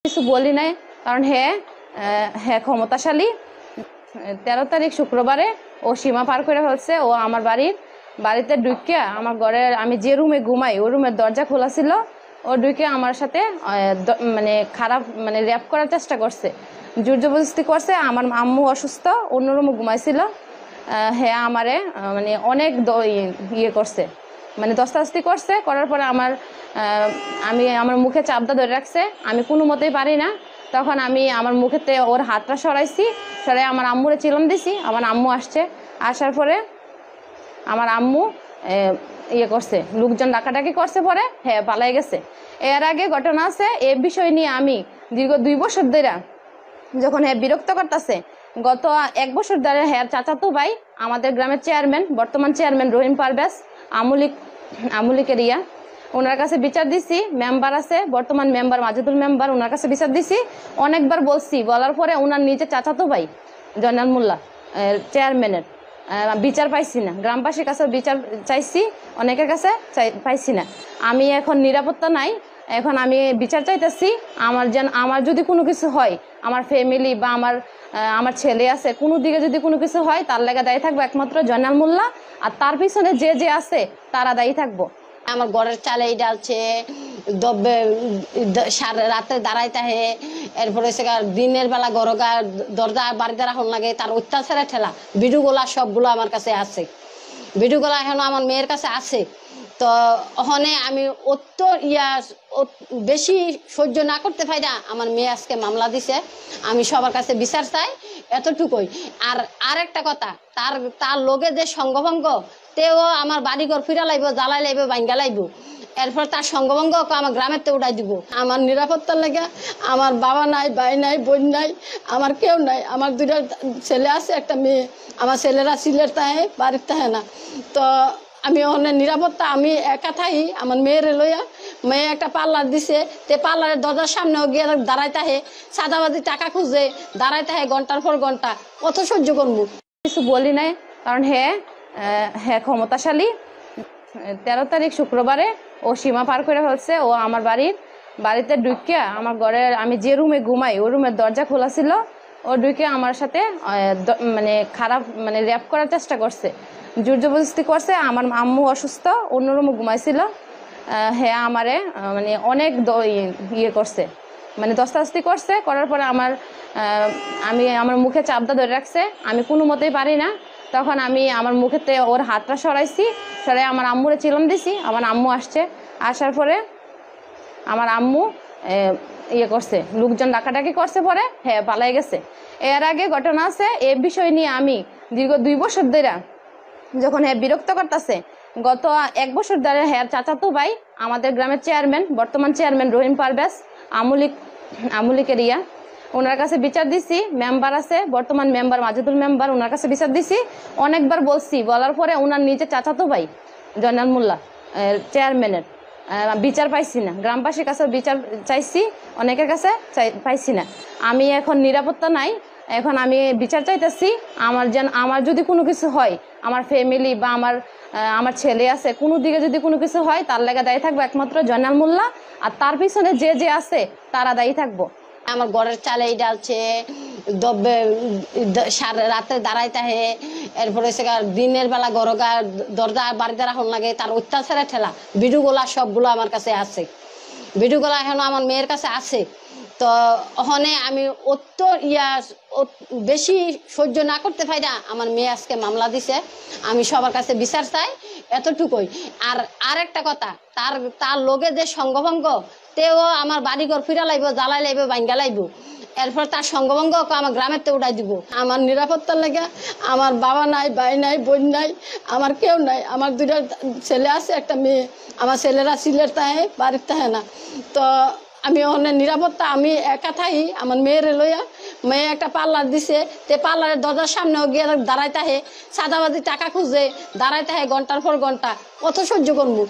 কিছু বলি নাই, কারণ হ্যাঁ ক্ষমতাশালী। 13 তারিখ শুক্রবারে ও সীমা পার করে ফেলছে। ও আমার বাড়িতে ঢুকে আমার ঘরে, আমি যে রুমে ঘুমাই ওই রুমের দরজা খোলা ছিল, ও ঢুকে আমার সাথে মানে খারাপ মানে র্যাপ করার চেষ্টা করছে, জোর জবরদস্তি করছে। আমার আম্মু অসুস্থ, অন্য রুমে ঘুমাইছিল। হ্যাঁ আমারে মানে অনেক ইয়ে করছে, মানে দস্তাদস্তি করছে। করার পরে আমার মুখে চাপদা ধরে রাখছে, আমি কোনো মতেই পারি না। তখন আমি আমার মুখেতে ওর হাতটা সরাইছি, সরাই আমার আম্মুরে চিলন দিছি। আমার আম্মু আসছে, আসার পরে আমার আম্মু ইয়ে করছে, লোকজন ডাকাডাকি করছে, পরে হ্যাঁ পালাই গেছে। এর আগে ঘটনা আছে, এই বিষয় নিয়ে আমি দীর্ঘ 2 বছর ধরে যখন বিরক্ত করতেছে, গত 1 বছর ধরে চাচাতো ভাই আমাদের গ্রামের চেয়ারম্যান, বর্তমান চেয়ারম্যান রহিম পারভেজ, আমুলিকের ইয়া, ওনার কাছে বিচার দিছি। মেম্বার আছে, বর্তমান মেম্বার মাজেদুল মেম্বার, ওনার কাছে বিচার দিছি। অনেকবার বলছি, বলার পরে ওনার নিজে চাচাতো ভাই জয়নাল মোল্লা চেয়ারম্যানের বিচার পাইছি না। গ্রামবাসীর কাছে বিচার চাইছি, অনেকের কাছে পাইছি না। আমি এখন নিরাপত্তা নাই, এখন আমি বিচার চাইতেছি। আমার যদি কোনো কিছু হয়, আমার ফ্যামিলি বা আমার ছেলে আছে, কোনো দিকে যদি কোনো কিছু হয়, তার লেগে দায়ী থাকবো একমাত্র জয়নাল মোল্লা, আর তার পিছনে যে আছে তারা দায়ী থাকবো। আমার ঘরের চালে ডালছে, রাতে দাঁড়াইতে হে, এরপরে দিনের বেলা গরগা দরজা বাড়িতে রাখুন লাগে, তার অত্যাচারে ঠেলা ভিডিওগুলা সবগুলো আমার কাছে আছে। ভিডিওগুলা এখনো আমার মেয়ের কাছে আছে। তো ওখানে আমি বেশি সহ্য না করতে পারি না, আমার মেয়ে আজকে মামলা দিছে। আমি সবার কাছে বিচার চাই, এতটুকুই। আর একটা কথা, তার লোকে যে সঙ্গভঙ্গ, তেও আমার বাড়িঘর ফিরা লাইব, জ্বালাই লাইব, ভাঙ্গা লাইব। এরপর তার সঙ্গভঙ্গ আমার গ্রামের তে উঠাই দিব। আমার নিরাপত্তার লেগে আমার বাবা নাই, ভাই নাই, বোন নাই, আমার কেউ নাই। আমার 2টা ছেলে আছে, একটা মেয়ে। আমার ছেলেরা সিলেট থাকে, বাড়ির থাকে না। তো আমি অনেক নিরাপত্তা, আমি একা থাকি আমার মেয়ের লইয়া। মেয়ে একটা পার্লার দিছে, তে পার্লারের দরজার সামনেও গিয়ে দাঁড়াইতে হে, সাদাবাদি টাকা খুঁজে দাঁড়াইতে হে ঘন্টার পর ঘন্টা। কত সহ্য করবো? কিছু বলি নাই, কারণ হ্যাঁ ক্ষমতাশালী। 13 তারিখ শুক্রবারে ও সীমা পার করে ফেলছে। ও আমার বাড়িতে ঢুকে আমার ঘরে, আমি যে রুমে ঘুমাই ওই রুমের দরজা খোলা ছিল, ও ঢুকে আমার সাথে মানে খারাপ মানে র্যাপ করার চেষ্টা করছে, জোর জবরদস্তি করছে। আমার আম্মু অসুস্থ, অন্য রুমে ঘুমাইছিল। হ্যাঁ আমারে মানে অনেক ইয়ে করছে, মানে দস্তাদস্তি করছে। করার পরে আমার মুখে চাপদা ধরে রাখছে, আমি কোনো মতেই পারি না। তখন আমি আমার মুখেতে ওর হাতটা সরাইছি, সরাই আমার আম্মুরে চিলন দিছি। আমার আম্মু আসছে, আসার পরে আমার আম্মু ইয়ে করছে, লোকজন ডাকাডাকি করছে, পরে হ্যাঁ পালাই গেছে। এর আগে ঘটনা আছে, এই বিষয় নিয়ে আমি দীর্ঘ 2 বছর ধরে যখন বিরক্ত করতেছে, গত 1 বছর ধরে চাচাতো ভাই আমাদের গ্রামের চেয়ারম্যান, বর্তমান চেয়ারম্যান রহিম পারভেজ, আমুলিকের ইয়া, ওনার কাছে বিচার দিছি। মেম্বার আছে, বর্তমান মেম্বার মাজেদুল মেম্বার, ওনার কাছে বিচার দিছি। অনেকবার বলছি, বলার পরে ওনার নিজে চাচাতো ভাই জয়নাল মোল্লা চেয়ারম্যানের বিচার পাইছি না। গ্রামবাসীর কাছে বিচার চাইছি, অনেকের কাছে পাইছি না। আমি এখন নিরাপত্তা নাই, এখন আমি বিচার চাইতেছি। আমার যদি কোনো কিছু হয়, আমার ফ্যামিলি বা আমার ছেলে আছে, কোনো দিকে যদি কোনো কিছু হয়, তার লেগে দায়ী থাকবো একমাত্র জয়নাল মোল্লা, আর তার পিছনে যে আছে তারা দায়ী থাকবো। আমার ঘরের চালে ডালছে, রাতে দাঁড়াইতে হে, এরপরে দিনের বেলা গরগা দরজা বাড়িতে রাখুন লাগে, তার অত্যাচারে ঠেলা ভিডিওগুলা সবগুলো আমার কাছে আছে। ভিডিওগুলা এখনো আমার মেয়ের কাছে আছে। তো ওখানে আমি বেশি সহ্য না করতে পারি না, আমার মেয়ে আজকে মামলা দিছে। আমি সবার কাছে বিচার চাই, এতটুকুই। আর একটা কথা, তার লোকে যে সঙ্গভঙ্গ, তেও আমার বাড়িঘর ফিরা লাইব, জ্বালাই লাইব, ভাঙ্গা লাইব। এরপর তার সঙ্গভঙ্গ আমার গ্রামের তে উঠাই দিব। আমার নিরাপত্তার লেগে আমার বাবা নাই, ভাই নাই, বোন নাই, আমার কেউ নাই। আমার 2টা ছেলে আছে, একটা মেয়ে। আমার ছেলেরা সিলেট থাকে, বাড়ির থাকে না। তো আমি অনেক নিরাপত্তা, আমি একা থাকি আমার মেয়ের লইয়া। মেয়ে একটা পার্লার দিছে, তে পার্লারের দরজার সামনেও গিয়ে দাঁড়াইতে হে, সাদাবাদি টাকা খুঁজে দাঁড়াইতে হে ঘন্টার পর ঘন্টা। কত সহ্য করবো?